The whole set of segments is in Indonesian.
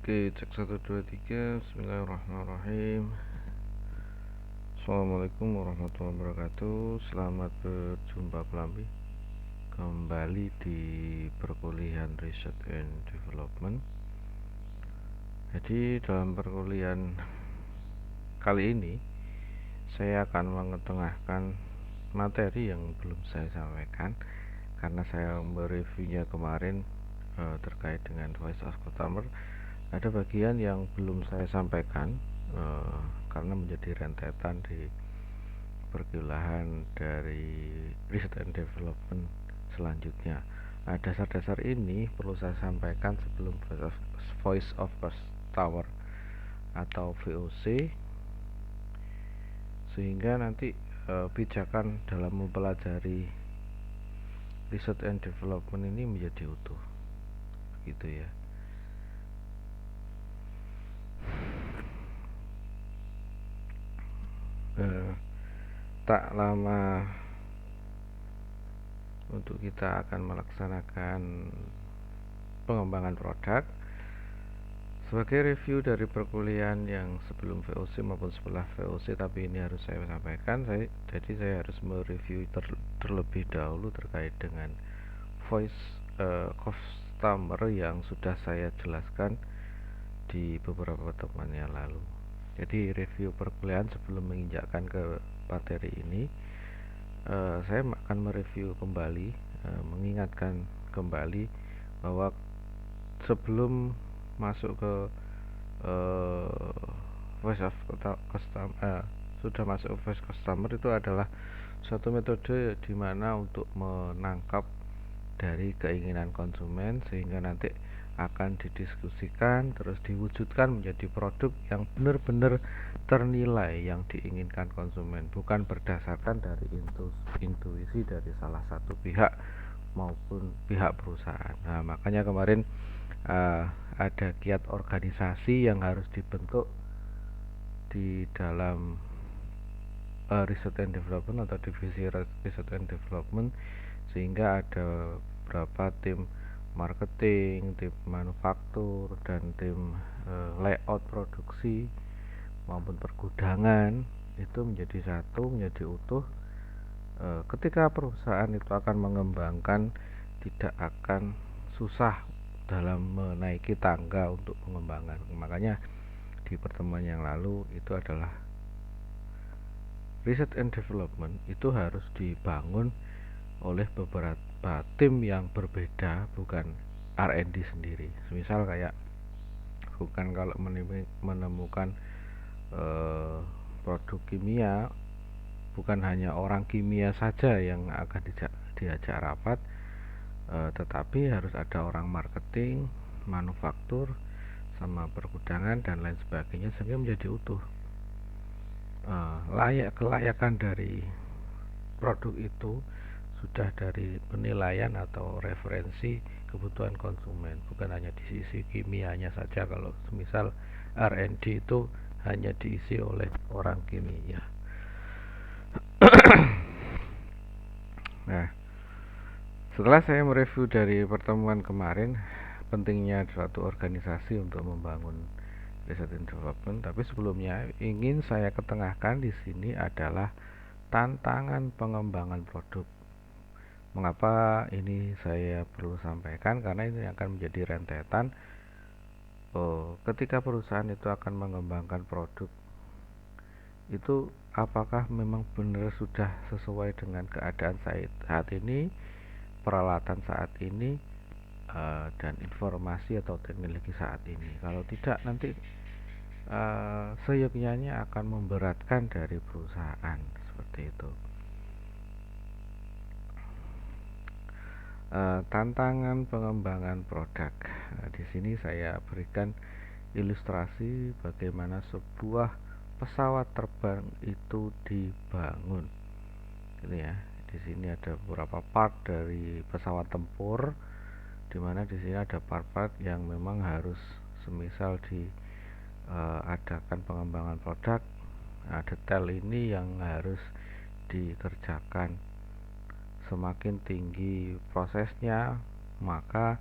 Oke, cek 1 2 3. Bismillahirrahmanirrahim. Assalamualaikum warahmatullahi wabarakatuh. Selamat berjumpa kembali di perkuliahan Research and Development. Jadi dalam perkuliahan kali ini saya akan mengetengahkan materi yang belum saya sampaikan karena saya mereviewnya kemarin terkait dengan voice of customer. Ada bagian yang belum saya sampaikan karena menjadi rentetan di perkuliahan dari Research and Development selanjutnya. Nah, dasar-dasar ini perlu saya sampaikan sebelum Voice of Customer atau VOC, sehingga nanti pijakan dalam mempelajari Research and Development ini menjadi utuh, gitu ya. Tak lama untuk kita akan melaksanakan pengembangan produk. Sebagai review dari perkuliahan yang sebelum VOC maupun setelah VOC, tapi ini harus saya sampaikan, jadi saya harus mereview terlebih dahulu terkait dengan voice customer yang sudah saya jelaskan di beberapa pertemuan yang lalu. Jadi review perkuliahan sebelum menginjakkan ke materi ini, saya akan mereview kembali, mengingatkan kembali bahwa sebelum masuk ke voice of customer, sudah masuk voice customer, itu adalah suatu metode di mana untuk menangkap dari keinginan konsumen sehingga nanti akan didiskusikan terus diwujudkan menjadi produk yang benar-benar ternilai yang diinginkan konsumen, bukan berdasarkan dari intuisi dari salah satu pihak maupun pihak perusahaan. Nah, makanya kemarin ada kiat organisasi yang harus dibentuk di dalam Research and Development atau divisi Research and Development, sehingga ada beberapa tim marketing, tim manufaktur, dan tim layout produksi maupun pergudangan itu menjadi satu, menjadi utuh. Ketika perusahaan itu akan mengembangkan, tidak akan susah dalam menaiki tangga untuk pengembangan. Makanya di pertemuan yang lalu itu adalah Research and Development itu harus dibangun oleh beberapa tim yang berbeda, bukan R&D sendiri. Misal kayak bukan kalau menemukan produk kimia, bukan hanya orang kimia saja yang akan diajak rapat, tetapi harus ada orang marketing, manufaktur, sama pergudangan dan lain sebagainya, sehingga menjadi utuh. Kelayakan dari produk itu sudah dari penilaian atau referensi kebutuhan konsumen, bukan hanya di sisi kimianya saja. Kalau misal R&D itu hanya diisi oleh orang kimia. Nah, setelah saya mereview dari pertemuan kemarin, pentingnya suatu organisasi untuk membangun Research and Development, tapi sebelumnya ingin saya ketengahkan di sini adalah tantangan pengembangan produk. Mengapa ini saya perlu sampaikan? Karena ini akan menjadi rentetan. Ketika perusahaan itu akan mengembangkan produk, itu apakah memang benar sudah sesuai dengan keadaan saat ini, peralatan saat ini, dan informasi atau teknologi saat ini. Kalau tidak, nanti seyogyanya akan memberatkan dari perusahaan, seperti itu. Tantangan pengembangan produk. Di sini saya berikan ilustrasi bagaimana sebuah pesawat terbang itu dibangun. Gitu ya. Di sini ada beberapa part dari pesawat tempur, di mana di sini ada part-part yang memang harus semisal diadakan pengembangan produk. Nah, detail ini yang harus dikerjakan. Semakin tinggi prosesnya, maka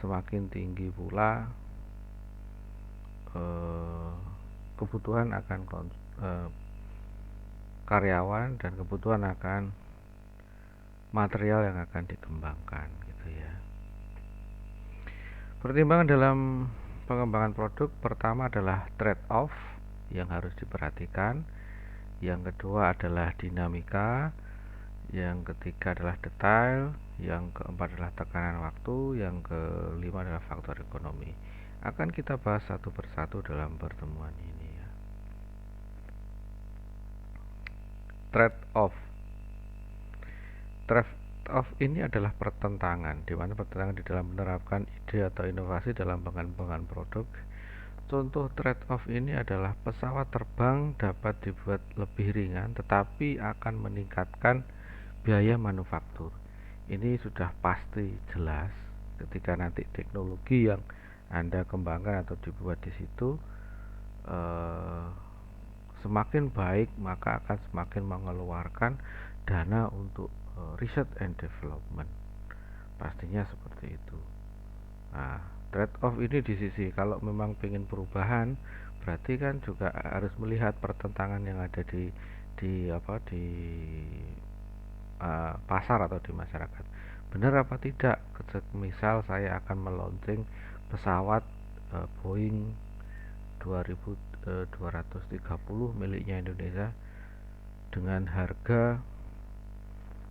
semakin tinggi pula eh, kebutuhan akan karyawan dan kebutuhan akan material yang akan dikembangkan gitu ya. Pertimbangan dalam pengembangan produk pertama adalah trade off yang harus diperhatikan, yang kedua adalah dinamika, yang ketiga adalah detail, yang keempat adalah tekanan waktu, yang kelima adalah faktor ekonomi. Akan kita bahas satu persatu dalam pertemuan ini ya. Trade off. Trade off ini adalah pertentangan, di mana pertentangan di dalam menerapkan ide atau inovasi dalam pengembangan produk. Contoh trade off ini adalah pesawat terbang dapat dibuat lebih ringan tetapi akan meningkatkan biaya manufaktur. Ini sudah pasti jelas ketika nanti teknologi yang Anda kembangkan atau dibuat di situ semakin baik, maka akan semakin mengeluarkan dana untuk research and development. Pastinya seperti itu. Nah, trade off ini di sisi kalau memang ingin perubahan, berarti kan juga harus melihat pertentangan yang ada di pasar atau di masyarakat. Benar apa tidak? Misal saya akan meluncing pesawat Boeing 2230 miliknya Indonesia dengan harga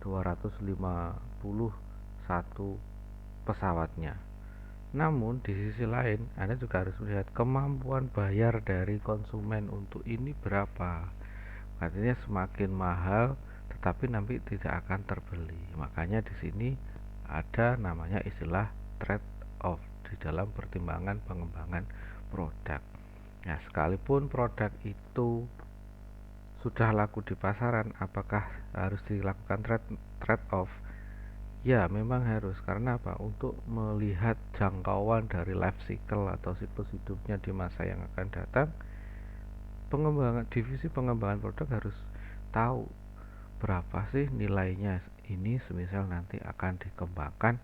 251 pesawatnya. Namun di sisi lain Anda juga harus melihat kemampuan bayar dari konsumen untuk ini berapa. Artinya semakin mahal tetapi nanti tidak akan terbeli. Makanya di sini ada namanya istilah trade off di dalam pertimbangan pengembangan produk. Nah, sekalipun produk itu sudah laku di pasaran, apakah harus dilakukan trade off? Ya, memang harus. Karena apa? Untuk melihat jangkauan dari life cycle atau siklus hidupnya di masa yang akan datang, divisi pengembangan produk harus tahu berapa sih nilainya ini semisal nanti akan dikembangkan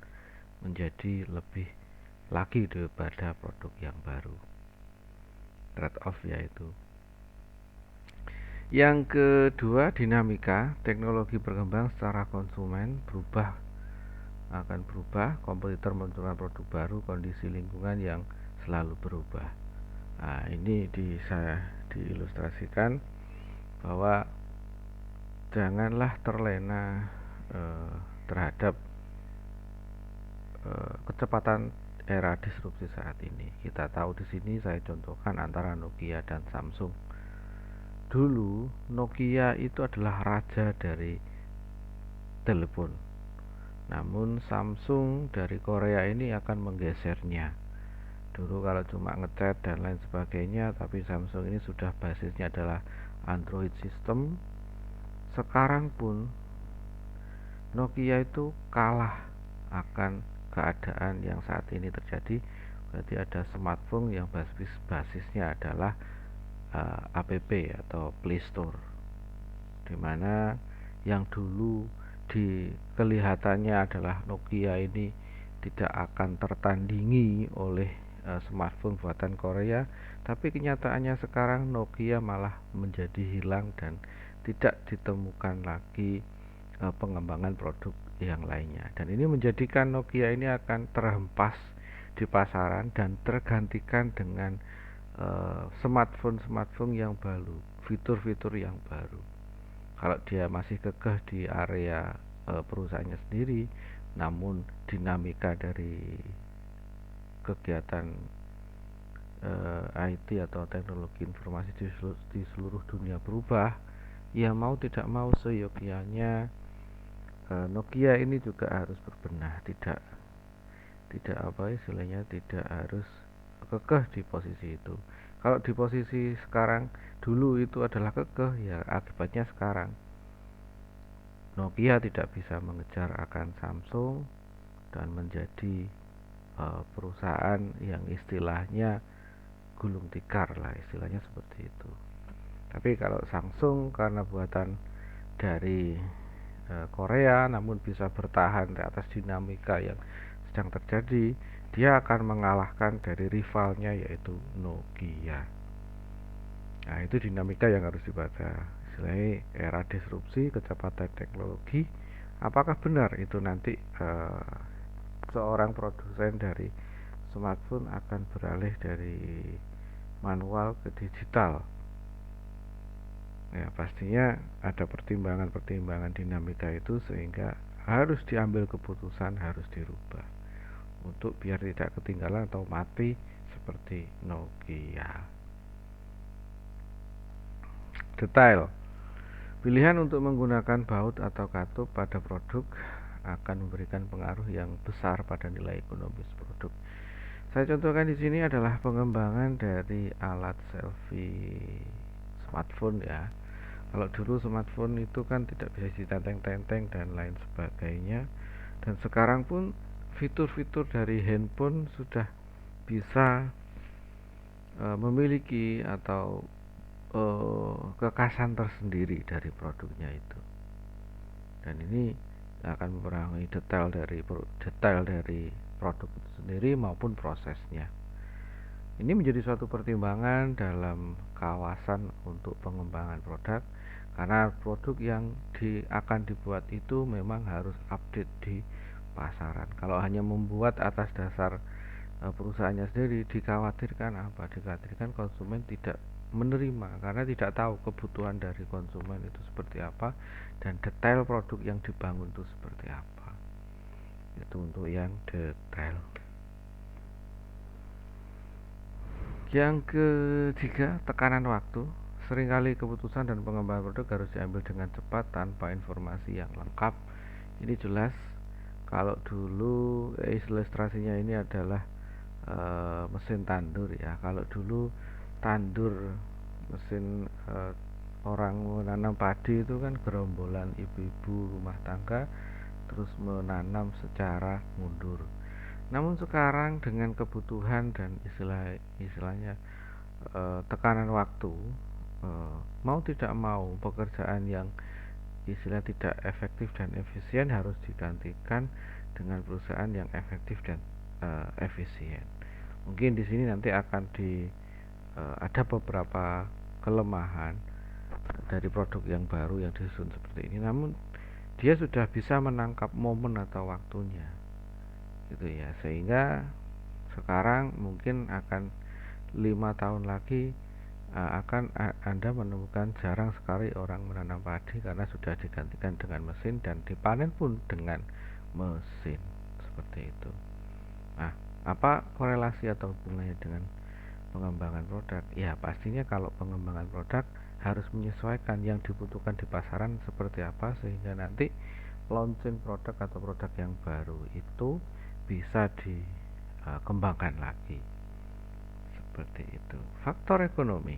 menjadi lebih lagi daripada produk yang baru. Trade off yaitu. Yang kedua, dinamika. Teknologi berkembang secara konsumen akan berubah, kompetitor meluncurkan produk baru, kondisi lingkungan yang selalu berubah. Nah, ini saya diilustrasikan bahwa janganlah terlena terhadap kecepatan era disrupsi saat ini. Kita tahu di sini saya contohkan antara Nokia dan Samsung. Dulu Nokia itu adalah raja dari telepon. Namun Samsung dari Korea ini akan menggesernya. Dulu kalau cuma ngechat dan lain sebagainya, tapi Samsung ini sudah basisnya adalah Android system. Sekarang pun Nokia itu kalah akan keadaan yang saat ini terjadi. Berarti ada smartphone yang basisnya adalah app atau Play Store, dimana yang dulu kelihatannya adalah Nokia ini tidak akan tertandingi oleh smartphone buatan Korea, tapi kenyataannya sekarang Nokia malah menjadi hilang dan tidak ditemukan lagi pengembangan produk yang lainnya, dan ini menjadikan Nokia ini akan terhempas di pasaran dan tergantikan dengan smartphone yang baru, fitur-fitur yang baru. Kalau dia masih kekeh di area perusahaannya sendiri, namun dinamika dari kegiatan IT atau teknologi informasi di seluruh dunia berubah, ya mau tidak mau seyogianya Nokia ini juga harus berbenah, tidak tidak harus kekeh di posisi itu. Kalau di posisi sekarang, dulu itu adalah kekeh, ya akibatnya sekarang Nokia tidak bisa mengejar akan Samsung dan menjadi perusahaan yang istilahnya gulung tikar lah, istilahnya seperti itu. Tapi kalau Samsung karena buatan dari Korea namun bisa bertahan di atas dinamika yang sedang terjadi, dia akan mengalahkan dari rivalnya yaitu Nokia. Nah, itu dinamika yang harus dibaca. Istilahnya era disrupsi, kecepatan teknologi. Apakah benar itu nanti seorang produsen dari smartphone akan beralih dari manual ke digital? Ya, pastinya ada pertimbangan-pertimbangan dinamika itu sehingga harus diambil keputusan, harus dirubah untuk biar tidak ketinggalan atau mati seperti Nokia. Detail. Pilihan untuk menggunakan baut atau katup pada produk akan memberikan pengaruh yang besar pada nilai ekonomis produk. Saya contohkan di sini adalah pengembangan dari alat selfie smartphone ya. Kalau dulu smartphone itu kan tidak bisa ditenteng-tenteng dan lain sebagainya. Dan sekarang pun fitur-fitur dari handphone sudah bisa memiliki atau kekhasan tersendiri dari produknya itu. Dan ini akan mempengaruhi detail dari produk itu sendiri maupun prosesnya. Ini menjadi suatu pertimbangan dalam kawasan untuk pengembangan produk karena produk yang akan dibuat itu memang harus update di pasaran. Kalau hanya membuat atas dasar perusahaannya sendiri, dikhawatirkan apa? Dikhawatirkan konsumen tidak menerima karena tidak tahu kebutuhan dari konsumen itu seperti apa dan detail produk yang dibangun itu seperti apa. Itu untuk yang detail. Yang ketiga, tekanan waktu. Seringkali keputusan dan pengembangan produk harus diambil dengan cepat tanpa informasi yang lengkap. Ini jelas kalau dulu ilustrasinya ini adalah mesin tandur ya. Kalau dulu tandur mesin orang menanam padi itu kan gerombolan ibu-ibu rumah tangga terus menanam secara mundur. Namun sekarang dengan kebutuhan dan istilahnya tekanan waktu, mau tidak mau pekerjaan yang istilah tidak efektif dan efisien harus digantikan dengan perusahaan yang efektif dan efisien. Mungkin di sini nanti akan ada beberapa kelemahan dari produk yang baru yang disusun seperti ini, namun dia sudah bisa menangkap momen atau waktunya gitu ya, sehingga sekarang mungkin akan 5 tahun lagi akan Anda menemukan jarang sekali orang menanam padi karena sudah digantikan dengan mesin dan dipanen pun dengan mesin seperti itu. Nah, apa korelasi atau hubungannya dengan pengembangan produk? Ya, pastinya kalau pengembangan produk harus menyesuaikan yang dibutuhkan di pasaran seperti apa sehingga nanti launching produk atau produk yang baru itu bisa dikembangkan lagi seperti itu. Faktor ekonomi.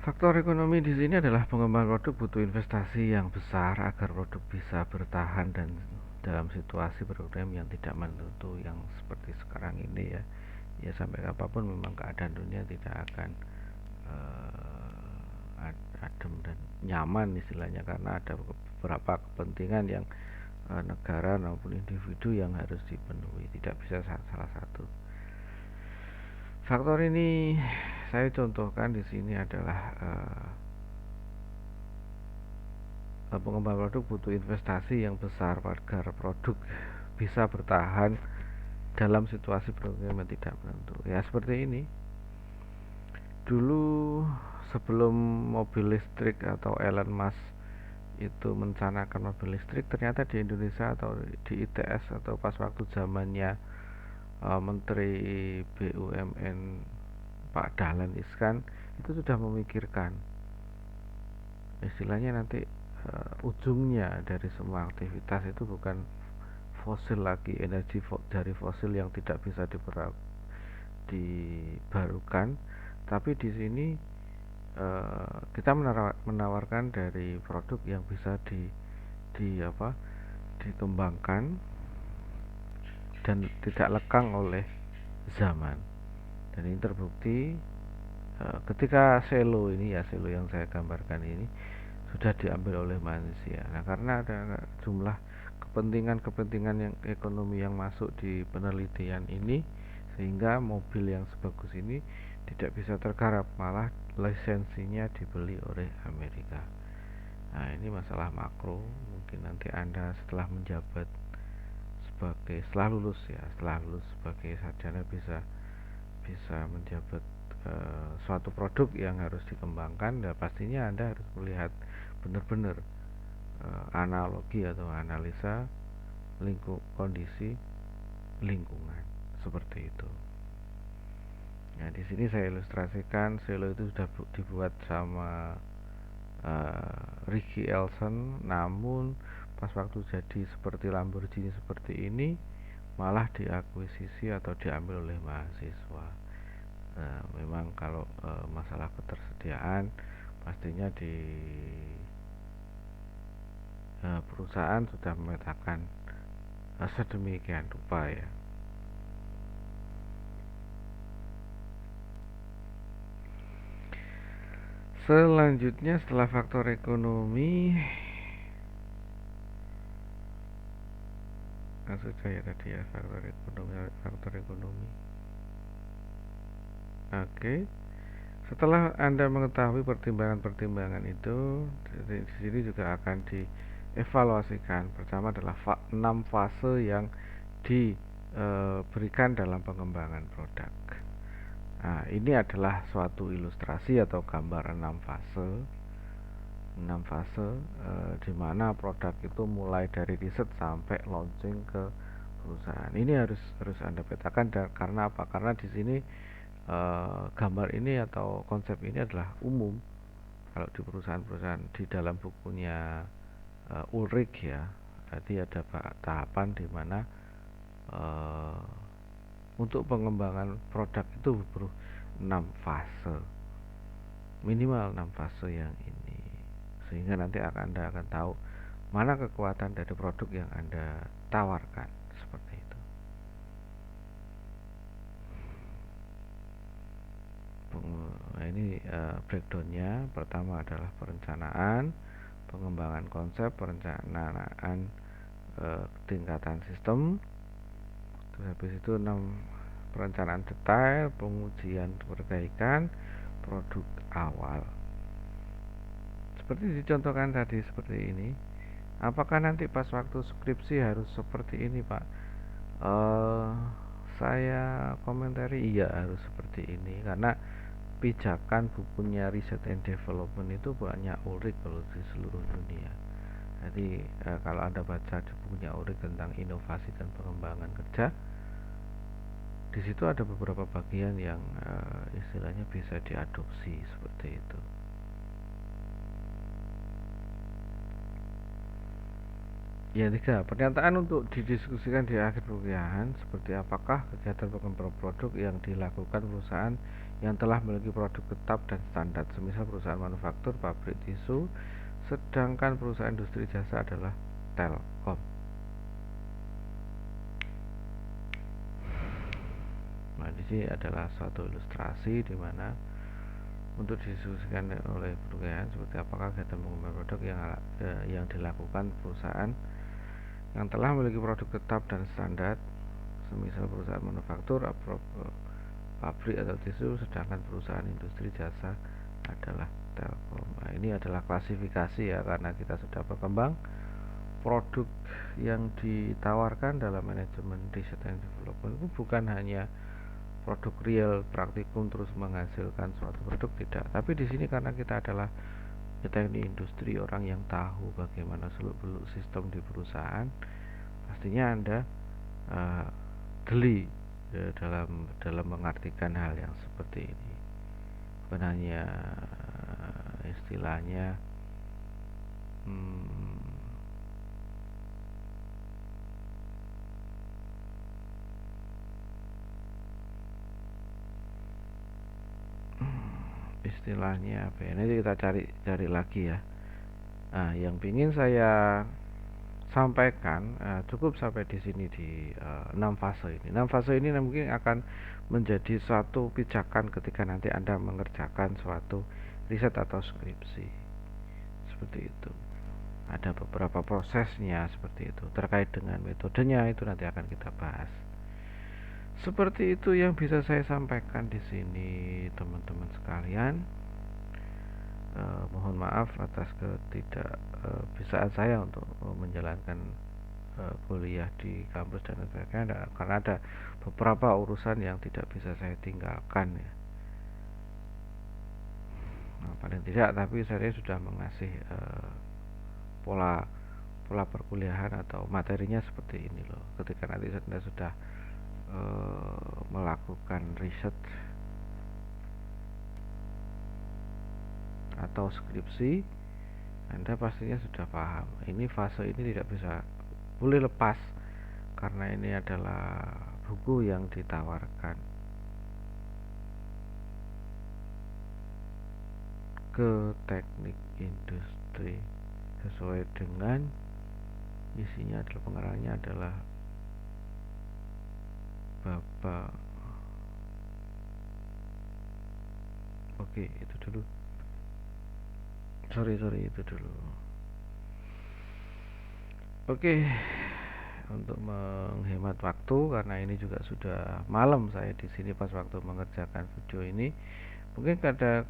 Faktor ekonomi di sini adalah pengembangan produk butuh investasi yang besar agar produk bisa bertahan dan dalam situasi perekonomian yang tidak menentu yang seperti sekarang ini ya sampai apapun memang keadaan dunia tidak akan adem dan nyaman istilahnya karena ada beberapa kepentingan yang negara maupun individu yang harus dipenuhi, tidak bisa salah satu. Faktor ini saya contohkan di sini adalah pengembangan produk butuh investasi yang besar agar produk bisa bertahan dalam situasi perekonomian tidak menentu. Ya seperti ini. Dulu sebelum mobil listrik atau Elon Musk itu mencanangkan mobil listrik, ternyata di Indonesia atau di ITS atau pas waktu zamannya Menteri BUMN Pak Dahlan Iskan itu sudah memikirkan istilahnya nanti ujungnya dari semua aktivitas itu bukan fosil lagi, energi dari fosil yang tidak bisa dibarukan, tapi di sini kita menawarkan dari produk yang bisa dikembangkan dan tidak lekang oleh zaman. Dan ini terbukti ketika selo selo yang saya gambarkan ini sudah diambil oleh manusia. Nah, karena ada jumlah kepentingan-kepentingan yang ekonomi yang masuk di penelitian ini, sehingga mobil yang sebagus ini tidak bisa tergarap, malah lisensinya dibeli oleh Amerika. Nah, ini masalah makro. Mungkin nanti Anda setelah lulus sebagai sarjana bisa bisa menjabat suatu produk yang harus dikembangkan. Dan pastinya Anda harus melihat benar-benar analogi atau analisa kondisi lingkungan seperti itu. Nah, di sini saya ilustrasikan silo itu sudah dibuat sama Ricky Elson, namun pas waktu jadi seperti Lamborghini seperti ini malah diakuisisi atau diambil oleh mahasiswa. Memang kalau masalah ketersediaan pastinya di perusahaan sudah memetakan sedemikian rupa ya. Selanjutnya setelah faktor ekonomi, sudah ya tadi ya, faktor ekonomi. Oke. Setelah Anda mengetahui pertimbangan-pertimbangan itu, di sini juga akan dievaluasikan. Pertama adalah 6 fase yang diberikan dalam pengembangan produk. Nah, ini adalah suatu ilustrasi atau gambar 6 fase. 6 fase di mana produk itu mulai dari riset sampai launching ke perusahaan. Ini harus Anda petakan, karena apa? Karena di sini gambar ini atau konsep ini adalah umum kalau di perusahaan-perusahaan. Di dalam bukunya Ulrich ya, jadi ada tahapan di mana untuk pengembangan produk itu butuh 6 fase, minimal 6 fase yang ini, sehingga nanti Anda akan tahu mana kekuatan dari produk yang Anda tawarkan, seperti itu. Nah, ini breakdownnya. Pertama adalah perencanaan, pengembangan konsep, perencanaan tingkatan sistem. Terus habis itu 6 perencanaan detail, pengujian perbaikan, produk awal. Seperti dicontohkan tadi seperti ini. Apakah nanti pas waktu skripsi harus seperti ini, Pak? Saya komentari iya harus seperti ini, karena pijakan bukunya Research and Development itu banyak Ulrich kalau di seluruh dunia. Jadi kalau Anda baca di bukunya Ulrich tentang inovasi dan pengembangan kerja, di situ ada beberapa bagian yang istilahnya bisa diadopsi seperti itu. Yang ketiga, pernyataan untuk didiskusikan di akhir perkuliahan, seperti apakah kegiatan pengembangan produk yang dilakukan perusahaan yang telah memiliki produk tetap dan standar, semisal perusahaan manufaktur, pabrik tisu, sedangkan perusahaan industri jasa adalah Telkom. Nah, di sini adalah suatu ilustrasi di mana untuk didiskusikan oleh perkuliahan seperti apakah kegiatan pengembangan produk yang dilakukan perusahaan yang telah memiliki produk tetap dan standar, semisal perusahaan manufaktur, pabrik atau tisu, sedangkan perusahaan industri jasa adalah Telkom. Nah, ini adalah klasifikasi ya, karena kita sudah berkembang. Produk yang ditawarkan dalam manajemen research and development itu bukan hanya produk real praktikum terus menghasilkan suatu produk, tidak. Tapi di sini karena kita ini industri, orang yang tahu bagaimana seluk-beluk sistem di perusahaan, pastinya Anda geli dalam mengartikan hal yang seperti ini. Bukan hanya istilahnya istilahnya apa ya, nanti kita cari lagi ya. Nah, yang ingin saya sampaikan cukup sampai di sini di 6 fase ini. 6 fase ini mungkin akan menjadi suatu pijakan ketika nanti Anda mengerjakan suatu riset atau skripsi, seperti itu. ada beberapa prosesnya seperti itu. Terkait dengan metodenya itu nanti akan kita bahas. Seperti itu yang bisa saya sampaikan di sini, teman-teman sekalian. Mohon maaf atas ketidakbisaan saya untuk menjalankan kuliah di kampus dan sebagainya, karena ada beberapa urusan yang tidak bisa saya tinggalkan ya. Nah, paling tidak tapi saya sudah mengasih pola pola perkuliahan atau materinya seperti ini loh. Ketika nanti Anda sudah melakukan riset atau skripsi, Anda pastinya sudah paham. Ini fase ini tidak bisa boleh lepas karena ini adalah buku yang ditawarkan ke teknik industri sesuai dengan isinya adalah pengarangnya adalah Bapak. Oke, itu dulu. Sorry itu dulu. Oke, untuk menghemat waktu karena ini juga sudah malam saya di sini pas waktu mengerjakan video ini. Mungkin ada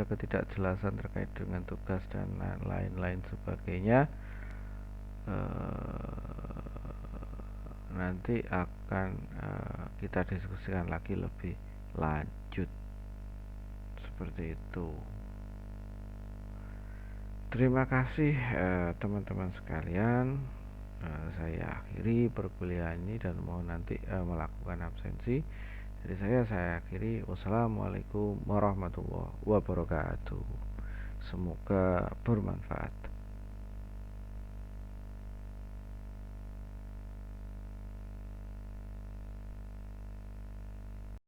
ketidakjelasan terkait dengan tugas dan lain-lain sebagainya. Nanti akan kita diskusikan lagi lebih lanjut seperti itu. Terima kasih teman-teman sekalian. Saya akhiri perkuliahan ini dan mau nanti melakukan absensi. Jadi saya akhiri. Wassalamualaikum warahmatullahi wabarakatuh. Semoga bermanfaat.